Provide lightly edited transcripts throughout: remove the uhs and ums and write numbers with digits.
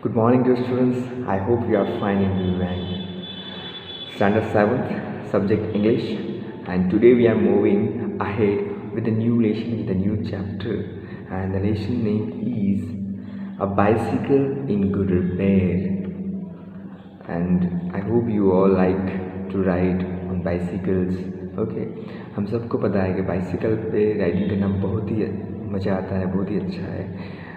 Good morning, dear students. I hope you are fine and doing well. Standard 7th, subject English, and today we are moving ahead with a new lesson, with a new chapter, and the lesson name is A Bicycle in Good Repair. And I hope you all like to ride on bicycles. Okay, हम सबको पता है कि bicycle पे riding करना बहुत ही मज़ा आता है, बहुत ही अच्छा है।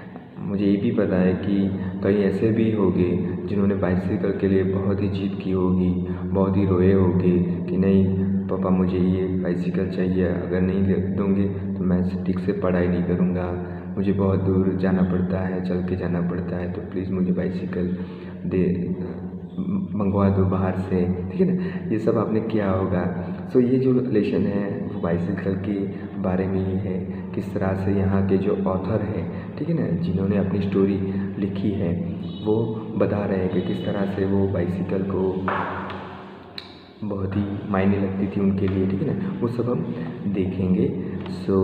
मुझे ये भी पता है कि कई ऐसे भी होंगे जिन्होंने बाइसिकल के लिए बहुत ही जिद की होगी, बहुत ही रोए होंगे कि नहीं पापा मुझे ये बाइसिकल चाहिए, अगर नहीं दोगे तो मैं ठीक से पढ़ाई नहीं करूँगा, मुझे बहुत दूर जाना पड़ता है, चल के जाना पड़ता है, तो प्लीज़ मुझे बाइसिकल दे मंगवा दो बाहर से, ठीक है ना। ये सब आपने किया होगा। सो ये जो लेसन है वो बाइसिकल के बारे में ही है, किस तरह से यहाँ के जो ऑथर हैं, ठीक है ना, जिन्होंने अपनी स्टोरी लिखी है वो बता रहे हैं कि किस तरह से वो बाइसिकल को बहुत ही मायने लगती थी उनके लिए, ठीक है ना, वो सब हम देखेंगे। So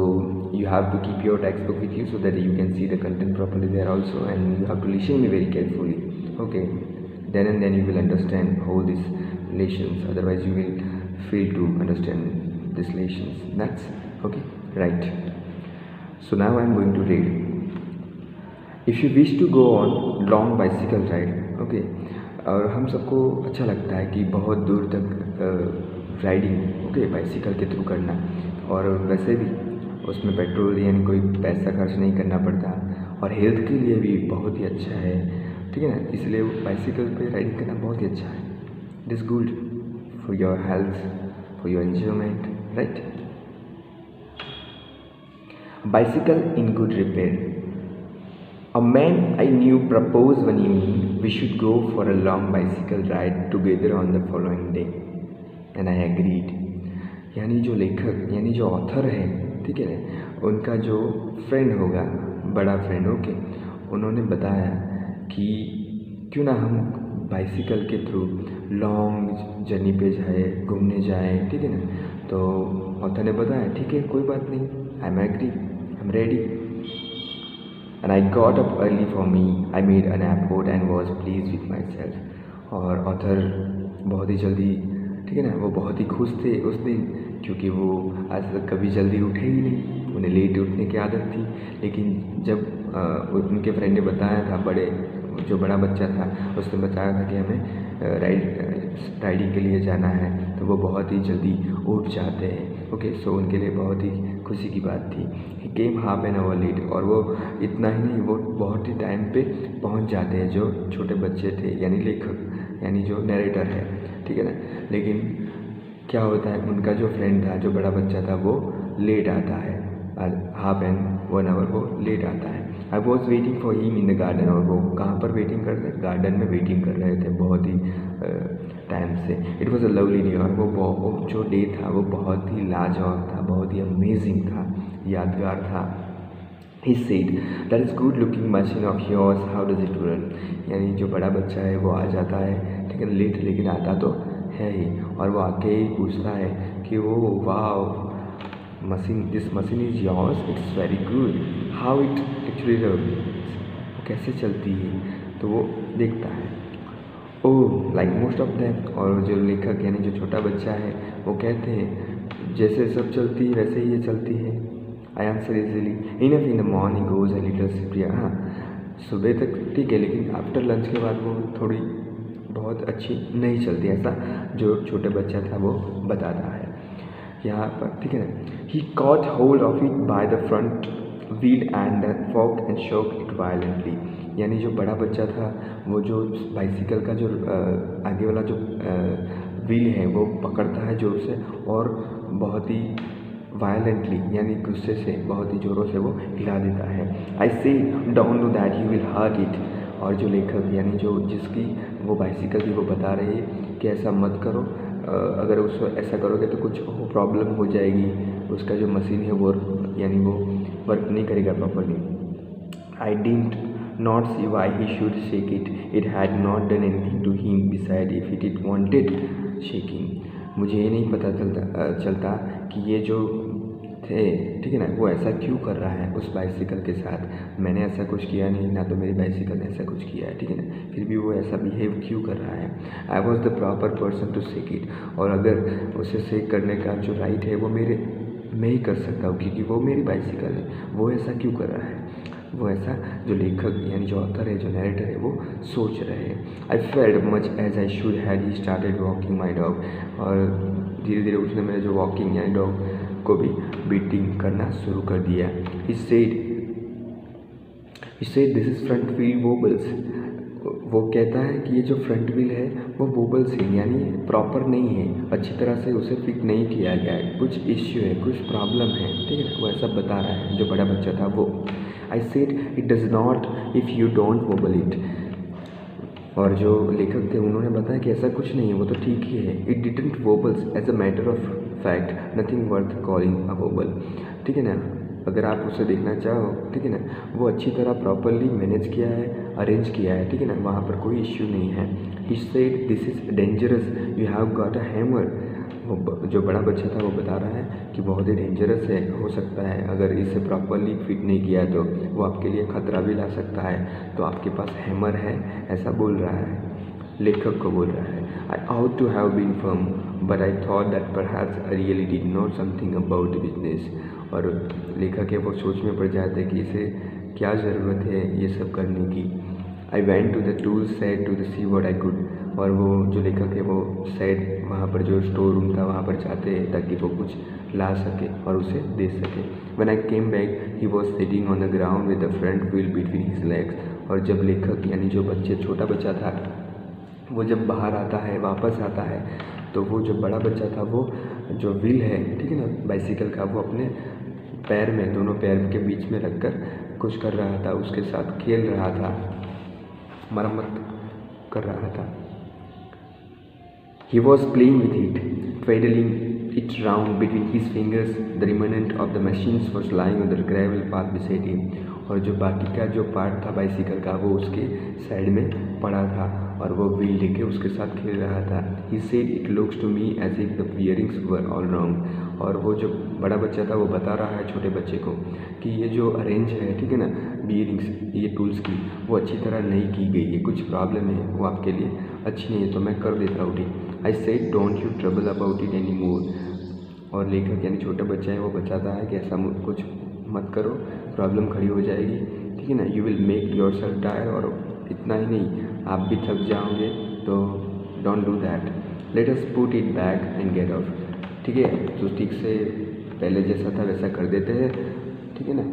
you have to keep your text book with you so that you can see the content properly there also and you have to listen me very carefully. Okay, then you will understand all these relations, otherwise you will fail to understand these relations. That's okay, right. So now I am going to read. If you wish to go on long bicycle ride, okay, और हम सबको अच्छा लगता है कि बहुत दूर तक राइडिंग ओके बाइसिकल के थ्रू करना, और वैसे भी उसमें पेट्रोल यानी कोई पैसा खर्च नहीं करना पड़ता, और हेल्थ के लिए भी बहुत ही अच्छा है, ठीक है ना, इसलिए बाइसिकल पे राइडिंग करना बहुत ही अच्छा है. It is good for your health, for your enjoyment, right. Bicycle in good repair. A man I knew proposed one evening we should go for a long bicycle ride together on the following day, and I agreed. यानी जो लेखक यानी जो author है, ठीक है ना, उनका जो फ्रेंड होगा, बड़ा फ्रेंड ओके, उन्होंने बताया कि क्यों ना हम बाइसिकल के थ्रू लॉन्ग जर्नी पे जाए, घूमने जाए, ठीक है ना. तो ऑथर ने बताया ठीक है कोई बात नहीं, I am agree, I am ready. And I got up early for me. I made an effort and was pleased with myself. और ऑथर बहुत ही जल्दी, ठीक है ना, वो बहुत ही खुश थे उस दिन, क्योंकि वो आज तक कभी जल्दी उठे ही नहीं, उन्हें लेट उठने की आदत थी. लेकिन जब उनके फ्रेंड ने बताया था, जो बड़ा बच्चा था उसने बताया था कि हमें राइडिंग के लिए जाना है, तो वो बहुत ही जल्दी उठ जाते हैं. ओके, सो उनके लिए बहुत ही खुशी की बात थी. ही केम हाफ एन आवर लेट, और वो इतना ही नहीं, वो बहुत ही टाइम पे पहुंच जाते हैं जो छोटे बच्चे थे, यानी लेखक यानी जो नरेटर है, ठीक है ना. लेकिन क्या होता है, उनका जो फ्रेंड था, जो बड़ा बच्चा था, वो लेट आता है, हाफ एन 1 आवर वो लेट आता है. I was waiting for him in the garden, और वो कहाँ पर वेटिंग कर रहे, गार्डन में वेटिंग कर रहे थे बहुत ही टाइम से. It was a lovely day, और वो जो डे था वो बहुत ही लाजवाब था, बहुत ही अमेजिंग था, यादगार था. He said, that is good looking machine of yours, how does it run? यानी जो बड़ा बच्चा है वो आ जाता है, ठीक है, लेट, लेकिन आता तो है ही, और वो आके ही पूछता है कि वो वाह machine, this machine is yours, it's very good, how it actually run, वो कैसे चलती है, तो वो देखता है. Oh like most of them, और जो लेखक यानी जो छोटा बच्चा है वो कहते हैं जैसे सब चलती है वैसे ही ये चलती है. I answer easily, enough in the morning goes a little spryer. हाँ, सुबह तक ठीक है, लेकिन आफ्टर लंच के बाद वो थोड़ी बहुत अच्छी नहीं चलती, ऐसा जो छोटे बच्चा था वो बताता है यहाँ पर, ठीक है ना. He caught hold of it by the front wheel and fork and shook it violently. यानी जो बड़ा बच्चा था वो जो बाइसिकल का जो आगे वाला जो व्हील है वो पकड़ता है जोर से, और बहुत ही वायलेंटली यानी गुस्से से बहुत ही ज़ोरों से वो हिला देता है. I say don't know that you will hurt it. और जो लेखक यानी जो जिसकी वो बाइसिकल थी वो बता रही है कि ऐसा मत करो, अगर उसको ऐसा करोगे तो कुछ प्रॉब्लम हो जाएगी, उसका जो मशीन है वो यानी वो वर्क नहीं करेगा properly. I didn't not see why he should shake it, it had not done anything to him beside if it wanted shaking. मुझे ये नहीं पता चलता कि ये जो थे, ठीक है ना, वो ऐसा क्यों कर रहा है उस बाइसिकल के साथ। मैंने ऐसा कुछ किया नहीं, ना तो मेरी बाइसिकल ने ऐसा कुछ किया है, ठीक है ना, फिर भी वो ऐसा बिहेव क्यों कर रहा है। I was the proper person to shake it, और अगर उसे सेक करने का जो राइट है वो मैं ही कर सकता हूँ, क्योंकि वो मेरी बाइसिकल है। वो ऐसा क्यों कर रहा है, वो ऐसा जो लेखक यानी जो ऑथर है, जो नरेटर है, वो सोच रहे हैं। I felt much as I should had he started walking my dog, और धीरे धीरे उसने मेरे जो वॉकिंग यानी डॉग को भी बीटिंग करना शुरू कर दिया। He said this is front wheel wobbles. वो कहता है कि ये जो फ्रंट व्हील है वो वोबल्स है, यानी प्रॉपर नहीं है, अच्छी तरह से उसे फिट नहीं किया गया है, कुछ इश्यू है, कुछ प्रॉब्लम है, ठीक है ना, वो ऐसा बता रहा है जो बड़ा बच्चा था वो। I said it does not if you don't wobble it, और जो लेखक थे उन्होंने बताया कि ऐसा कुछ नहीं है, वो तो ठीक ही है। It didn't wobbles as a matter of fact, nothing worth calling a wobble, ठीक है ना। अगर आप उसे देखना चाहो, ठीक है ना, वो अच्छी तरह प्रॉपरली मैनेज किया है, अरेंज किया है, ठीक है ना, वहाँ पर कोई इश्यू नहीं है। ही said this is dangerous, you have got a hammer. वो जो बड़ा बच्चा था वो बता रहा है कि बहुत ही डेंजरस है, हो सकता है अगर इसे प्रॉपरली फिट नहीं किया तो वो आपके लिए ख़तरा भी ला सकता है, तो आपके पास हैमर है, ऐसा बोल रहा है, लेखक को बोल रहा है। I ought to have been firm but I thought that perhaps I really did not something about the business. और लेखक है वो सोच में पड़ जाते कि इसे क्या ज़रूरत है ये सब करने की। I went to the tool set to the see what I could, और वो जो लेखक है वो सेट वहाँ पर जो स्टोर रूम था वहाँ पर जाते हैं ताकि वो कुछ ला सके और उसे दे सके। When I came back he was sitting on the ground with the front wheel between his legs, और जब लेखक यानी जो छोटा बच्चा था वो जब बाहर आता है, वापस आता है, तो वो जो बड़ा बच्चा था वो जो व्हील है, ठीक है ना, बाइसिकल का, वो अपने पैर में, दोनों पैर के बीच में रखकर कुछ कर रहा था, उसके साथ खेल रहा था, मरम्मत कर रहा था। He was playing with it, twiddling it round between his fingers. The remnant of the machines was lying on the gravel path beside him. और जो बाकी का जो पार्ट था बाइसिकल का वो उसके साइड में पड़ा था और वो व्हील लेके उसके साथ खेल रहा था। He said it looks to me as if the bearings were all wrong. और वो जो बड़ा बच्चा था वो बता रहा है छोटे बच्चे को कि ये जो अरेंज है, ठीक है ना, बियरिंग्स, ये टूल्स की, वो अच्छी तरह नहीं की गई है, कुछ प्रॉब्लम है, वो आपके लिए अच्छी नहीं है, तो मैं कर देता हूँ ठीक। I said don't you trouble about it any more. और लेखक यानी छोटा बच्चा है वो बताता है कि ऐसा कुछ मत करो, प्रॉब्लम खड़ी हो जाएगी, ठीक है ना, you will make yourself tire, और इतना ही नहीं आप भी थक जाओगे, तो don't do that, let us put it back and get off. ठीक है, तो ठीक से पहले जैसा था वैसा कर देते हैं, ठीक है ना।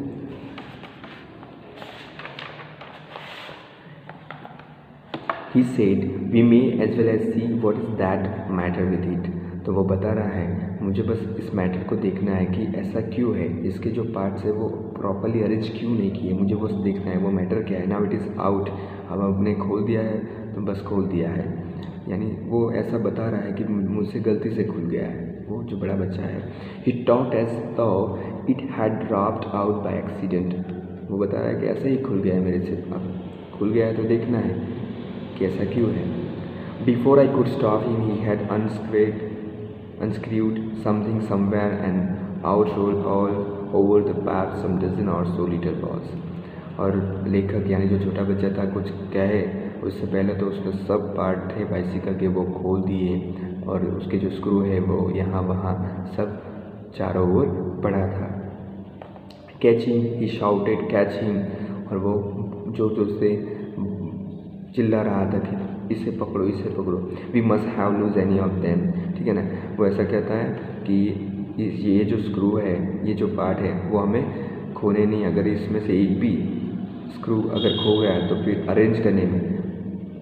He said, we may as well as see what is that matter with it. तो वो बता रहा है मुझे बस इस मैटर को देखना है कि ऐसा क्यों है, इसके जो पार्ट्स है वो प्रॉपरली अरेंज क्यों नहीं किए, मुझे बस देखना है वो मैटर क्या है। नाउ इट इज़ आउट, अब आपने खोल दिया है तो बस खोल दिया है, यानी वो ऐसा बता रहा है कि मुझसे गलती से खुल गया है, वो जो बड़ा बच्चा है। He talked as though it had dropped out by accident. वो बता रहा है कि ऐसे ही खुल गया है मेरे से, अब खुल गया है तो देखना है कि ऐसा क्यों है। Before I could stop him, he had unscrewed something somewhere and out rolled all over the path some dozen or so little balls. और लेखक यानी जो छोटा बच्चा था कुछ कहे उससे पहले तो उसके सब पार्ट थे बाइसिकल के वो खोल दिए, और उसके जो स्क्रू है वो यहाँ वहाँ सब चारों ओर पड़ा था। कैच हिम, ही शाउटेड कैच हिम, और वो जो से चिल्ला रहा था कि इसे पकड़ो, इसे पकड़ो। We must have lose any of them, ठीक है ना। वो ऐसा कहता है कि ये जो स्क्रू है, ये जो पार्ट है वो हमें खोने नहीं, अगर इसमें से एक भी स्क्रू अगर खो गया तो फिर अरेंज करने में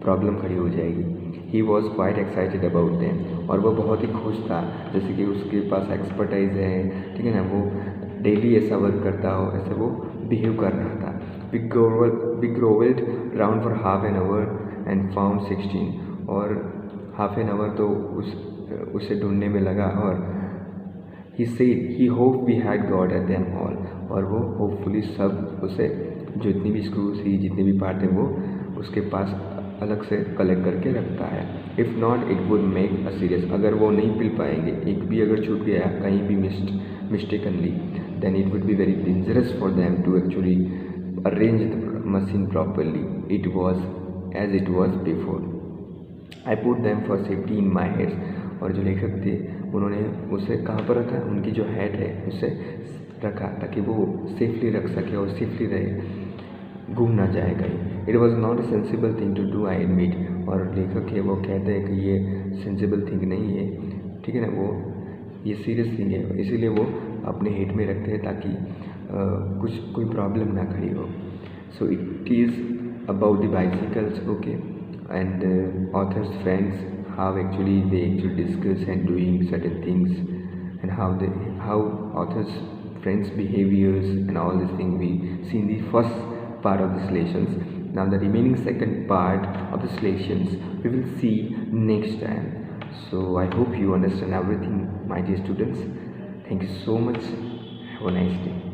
प्रॉब्लम खड़ी हो जाएगी। He was quite excited about them, और वो बहुत ही खुश था, जैसे कि उसके पास एक्सपर्टाइज है, ठीक है ना, वो डेली ऐसा वर्क करता हो, ऐसे वो बिहेव कर रहा था। We grovelled round for half an hour and found 16, और हाफ एन आवर तो उसे ढूंढने में लगा, और he said he hoped we had got at them all, और वो होपफुली सब उसे जो जितनी भी स्क्रू थी, जितने भी पार्ट थे वो उसके पास अलग से कलेक्ट करके रखता है। If not it would make a serious, अगर वो नहीं पिल पाएंगे, एक भी अगर छूट गया कहीं भी mistakenly, then it would be very dangerous for them to actually arrange the machine properly. It was as it was before. I put them for safety in my heads. और जो लेखक थे उन्होंने उसे कहाँ पर रखा, उनकी जो हेड है उसे रखा ताकि वो सेफली रख सके और सेफली रहे, घूम ना जाए कहीं। It was not a sensible thing to do, I admit. और लेखक है वो कहते हैं कि ये सेंसिबल थिंग नहीं है, ठीक है ना, वो ये सीरियस थिंग है, इसीलिए वो अपने हेड में रखते हैं ताकि कोई प्रॉब्लम ना खड़ी हो। So it is about the bicycles, okay, and author's friends, how actually they actually discuss and doing certain things, and how author's friends behaviors and all these things we see in the first part of the sessions. Now the remaining second part of the sessions we will see next time. So I hope you understand everything, my dear students. Thank you so much. Have a nice day.